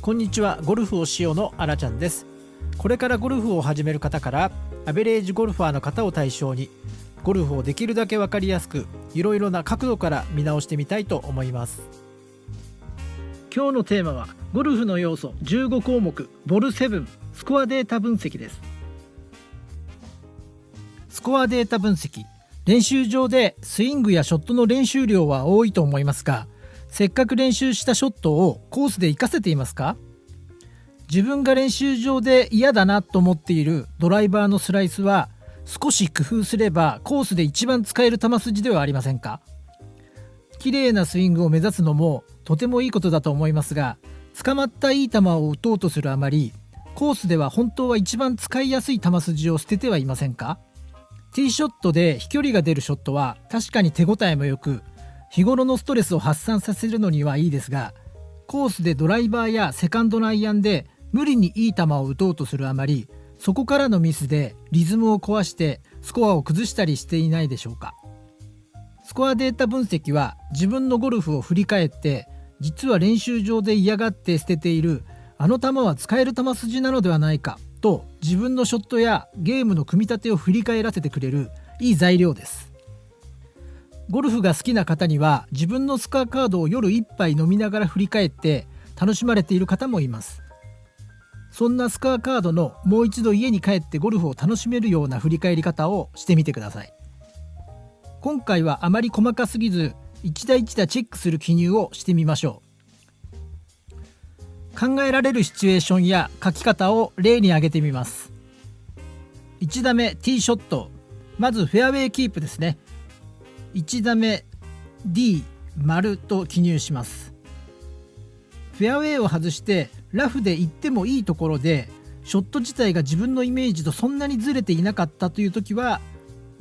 こんにちは。ゴルフをしようのあらちゃんです。これからゴルフを始める方からアベレージゴルファーの方を対象にゴルフをできるだけ分かりやすくいろいろな角度から見直してみたいと思います。今日のテーマはゴルフの要素15項目ボル7スコアデータ分析です。スコアデータ分析、練習場でスイングやショットの練習量は多いと思いますが、せっかく練習したショットをコースで活かせていますか？自分が練習場で嫌だなと思っているドライバーのスライスは少し工夫すればコースで一番使える球筋ではありませんか？綺麗なスイングを目指すのもとてもいいことだと思いますが、捕まったいい球を打とうとするあまりコースでは本当は一番使いやすい球筋を捨ててはいませんか？ティーショットで飛距離が出るショットは確かに手応えもよく日頃のストレスを発散させるのにはいいですが、コースでドライバーやセカンドのアイアンで無理にいい球を打とうとするあまり、そこからのミスでリズムを壊してスコアを崩したりしていないでしょうか。スコアデータ分析は自分のゴルフを振り返って、実は練習場で嫌がって捨てているあの球は使える球筋なのではないかと自分のショットやゲームの組み立てを振り返らせてくれるいい材料です。ゴルフが好きな方には自分のスコアカードを夜一杯飲みながら振り返って楽しまれている方もいます。そんなスコアカードのもう一度家に帰ってゴルフを楽しめるような振り返り方をしてみてください。今回はあまり細かすぎず一打一打チェックする記入をしてみましょう。考えられるシチュエーションや書き方を例に挙げてみます。1打目ティーショット、まずフェアウェイキープですね。1打目 D 丸と記入します。フェアウェイを外してラフで行ってもいいところでショット自体が自分のイメージとそんなにずれていなかったという時は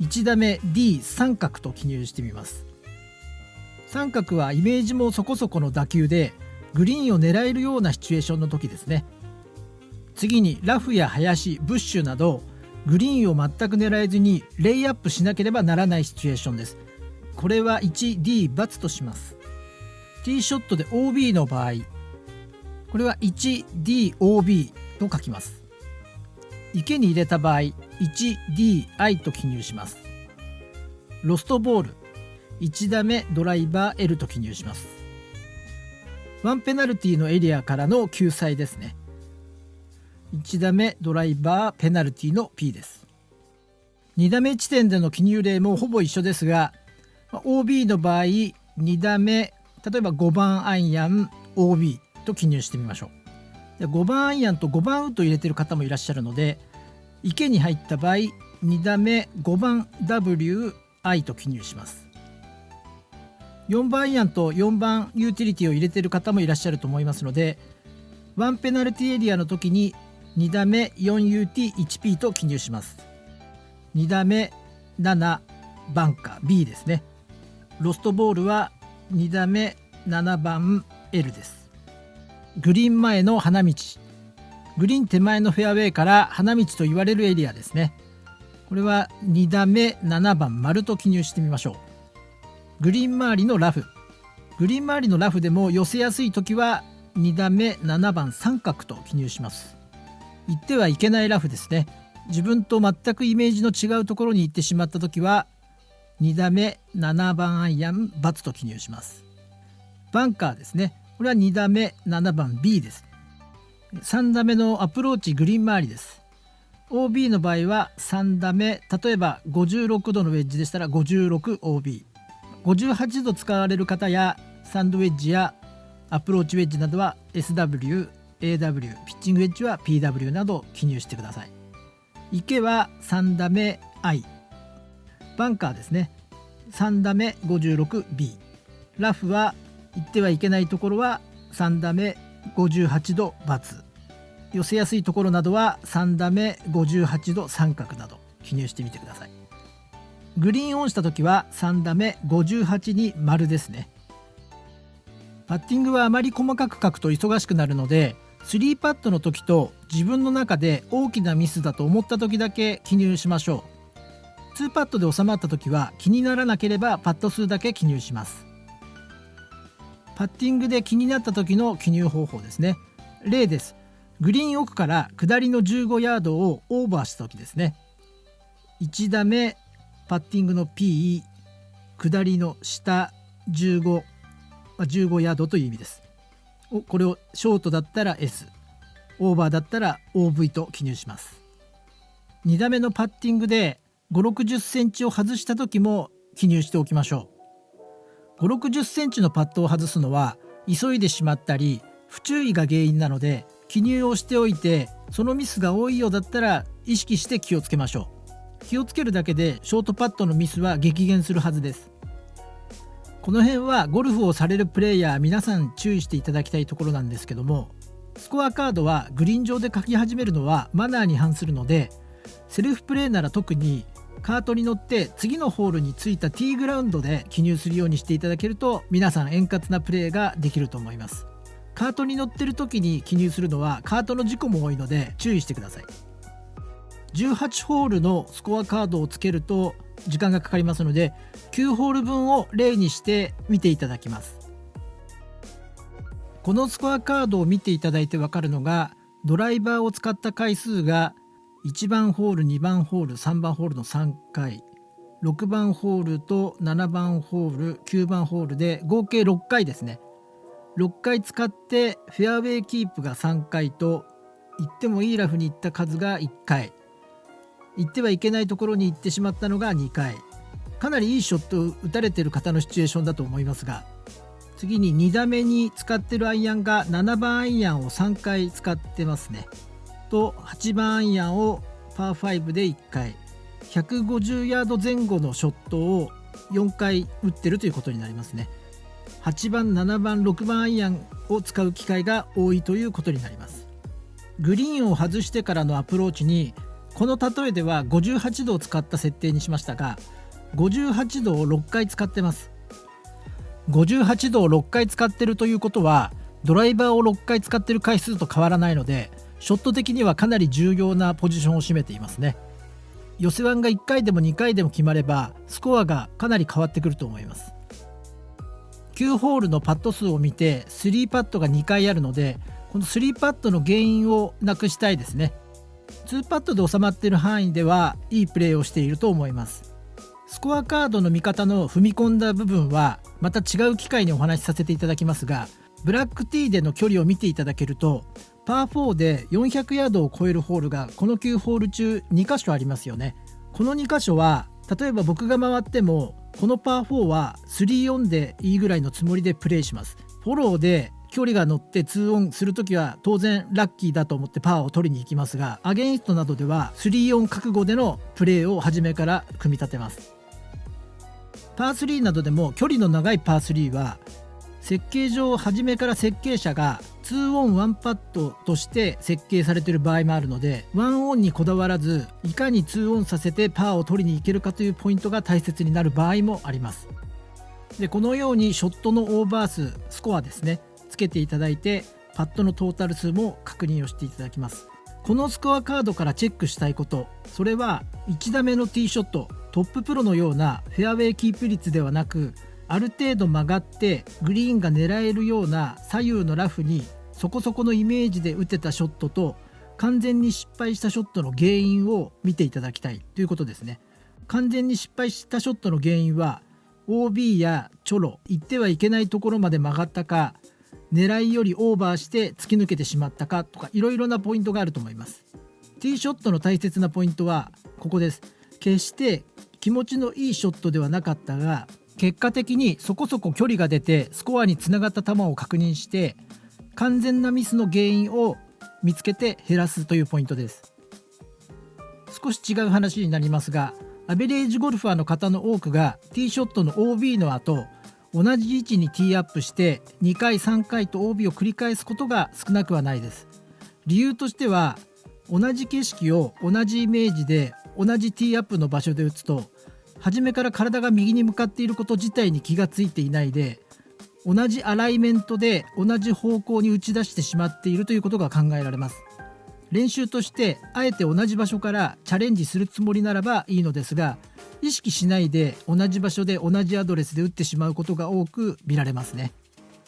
1打目 D 三角と記入してみます。三角はイメージもそこそこの打球でグリーンを狙えるようなシチュエーションの時ですね。次にラフや林、ブッシュなどグリーンを全く狙えずにレイアップしなければならないシチュエーションです。これは 1D ×とします。ティーショットで OB の場合、これは 1DOB と書きます。池に入れた場合 1DI と記入します。ロストボール、1打目ドライバー L と記入します。ワンペナルティのエリアからの救済ですね。1打目ドライバーペナルティの P です。2打目地点での記入例もほぼ一緒ですが、OB の場合2打目、例えば5番アイアン OB と記入してみましょう。で5番アイアンと5番ウッド入れてる方もいらっしゃるので、池に入った場合2打目5番 WI と記入します。4番アイアンと4番ユーティリティを入れてる方もいらっしゃると思いますので、1ペナルティエリアの時に2打目 4UT1P と記入します。2打目7バンカー B ですね。ロストボールは2打目7番 L です。グリーン前の花道、グリーン手前のフェアウェイから花道と言われるエリアですね。これは2打目7番丸と記入してみましょう。グリーン周りのラフ、グリーン周りのラフでも寄せやすい時は2打目7番三角と記入します。行ってはいけないラフですね。自分と全くイメージの違うところに行ってしまった時は2打目7番アイアン×と記入します。バンカーですね。これは2打目7番 B です。3打目のアプローチグリーン周りです。 OB の場合は3打目、例えば56度のウェッジでしたら 56OB、 58度使われる方やサンドウェッジやアプローチウェッジなどは SW、AW、ピッチングウェッジは PW など記入してください。池は3打目 I、 バンカーですね。3打目 56B、 ラフは行ってはいけないところは3打目58度×、寄せやすいところなどは3打目58度三角など記入してみてください。グリーンオンした時は3打目58に丸ですね。パッティングはあまり細かく書くと忙しくなるので、3パットの時と自分の中で大きなミスだと思った時だけ記入しましょう。2パットで収まった時は気にならなければパット数だけ記入します。パッティングで気になった時の記入方法ですね。例です。グリーン奥から下りの15ヤードをオーバーした時ですね。1打目パッティングの P、 下りの下15、15ヤードという意味です。これをショートだったら S、 オーバーだったら OV と記入します。2打目のパッティングで5、60センチを外した時も記入しておきましょう。5、60センチのパットを外すのは急いでしまったり不注意が原因なので、記入をしておいてそのミスが多いようだったら意識して気をつけましょう。気をつけるだけでショートパットのミスは激減するはずです。この辺はゴルフをされるプレイヤー皆さん注意していただきたいところなんですけども、スコアカードはグリーン上で書き始めるのはマナーに反するので、セルフプレーなら特にカートに乗って次のホールに着いたティーグラウンドで記入するようにしていただけると、皆さん円滑なプレーができると思います。カートに乗ってる時に記入するのはカートの事故も多いので注意してください。18ホールのスコアカードをつけると時間がかかりますので、9ホール分を例にして見ていただきます。このスコアカードを見ていただいて分かるのが、ドライバーを使った回数が1番ホール、2番ホール、3番ホールの3回、6番ホールと7番ホール、9番ホールで合計6回ですね。6回使ってフェアウェイキープが3回と、行ってもいいラフに行った数が1回、行ってはいけないところに行ってしまったのが2回。かなりいいショットを打たれている方のシチュエーションだと思いますが、次に2打目に使ってるアイアンが7番アイアンを3回使ってますね。と8番アイアンをパー5で1回、150ヤード前後のショットを4回打ってるということになりますね。8番、7番、6番アイアンを使う機会が多いということになります。グリーンを外してからのアプローチに、この例えでは58度を使った設定にしましたが、58度を6回使ってます。58度を6回使ってるということは、ドライバーを6回使ってる回数と変わらないので、ショット的にはかなり重要なポジションを占めていますね。寄せワンが1回でも2回でも決まれば、スコアがかなり変わってくると思います。9ホールのパット数を見て3パットが2回あるので、この3パットの原因をなくしたいですね。2パットで収まっている範囲ではいいプレーをしていると思います。スコアカードの見方の踏み込んだ部分はまた違う機会にお話しさせていただきますが、ブラックティーでの距離を見ていただけると、パー4で400ヤードを超えるホールがこの9ホール中2箇所ありますよね。この2箇所は例えば僕が回っても、このパー4は3オンでいいぐらいのつもりでプレーします。フォローで距離が乗って2オンするときは当然ラッキーだと思ってパーを取りに行きますが、アゲインストなどでは3オン覚悟でのプレーを初めから組み立てます。パー3などでも距離の長いパー3は設計上初めから設計者が2オン1パットとして設計されている場合もあるので、1オンにこだわらずいかに2オンさせてパーを取りに行けるかというポイントが大切になる場合もあります。でこのようにショットのオーバー数、スコアですね、つけていただいて、パットのトータル数も確認をしていただきます。このスコアカードからチェックしたいこと、それは1打目のティーショット、トッププロのようなフェアウェイキープ率ではなく、ある程度曲がってグリーンが狙えるような左右のラフにそこそこのイメージで打てたショットと、完全に失敗したショットの原因を見ていただきたいということですね。完全に失敗したショットの原因は OB やチョロ、行ってはいけないところまで曲がったか、狙いよりオーバーして突き抜けてしまったかとか、いろいろなポイントがあると思います。ティーショットの大切なポイントはここです。決して気持ちのいいショットではなかったが、結果的にそこそこ距離が出てスコアにつながった球を確認して、完全なミスの原因を見つけて減らすというポイントです。少し違う話になりますが、アベレージゴルファーの方の多くがティーショットの OB の後、同じ位置にティーアップして2回3回と OB を繰り返すことが少なくはないです。理由としては、同じ景色を同じイメージで同じティーアップの場所で打つと、初めから体が右に向かっていること自体に気がついていないで、同じアライメントで同じ方向に打ち出してしまっているということが考えられます。練習としてあえて同じ場所からチャレンジするつもりならばいいのですが、意識しないで同じ場所で同じアドレスで打ってしまうことが多く見られますね。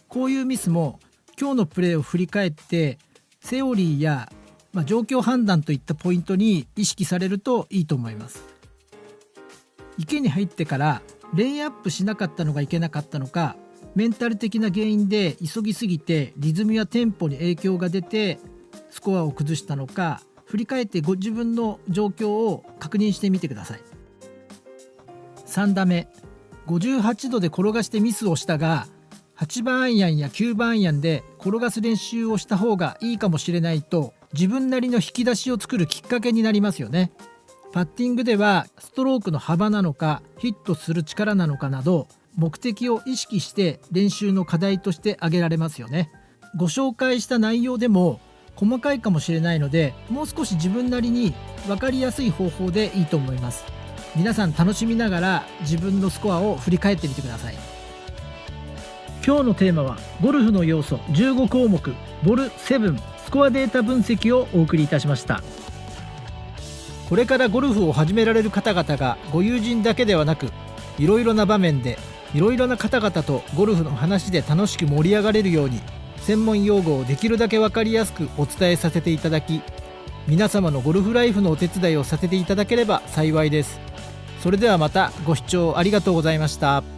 こういうミスも今日のプレーを振り返ってセオリーや、状況判断といったポイントに意識されるといいと思います。池に入ってからレイアップしなかったのがいけなかったのか、メンタル的な原因で急ぎすぎてリズムやテンポに影響が出てスコアを崩したのか、振り返ってご自分の状況を確認してみてください。3打目、58度で転がしてミスをしたが、8番アイアンや9番アイアンで転がす練習をした方がいいかもしれないと、自分なりの引き出しを作るきっかけになりますよね。パッティングではストロークの幅なのか、ヒットする力なのかなど、目的を意識して練習の課題として挙げられますよね。ご紹介した内容でも細かいかもしれないので、もう少し自分なりに分かりやすい方法でいいと思います。皆さん楽しみながら自分のスコアを振り返ってみてください。今日のテーマはゴルフの要素15項目ボル7スコアデータ分析をお送りいたしました。これからゴルフを始められる方々がご友人だけではなく、いろいろな場面でいろいろな方々とゴルフの話で楽しく盛り上がれるように、専門用語をできるだけ分かりやすくお伝えさせていただき、皆様のゴルフライフのお手伝いをさせていただければ幸いです。それではまたご視聴ありがとうございました。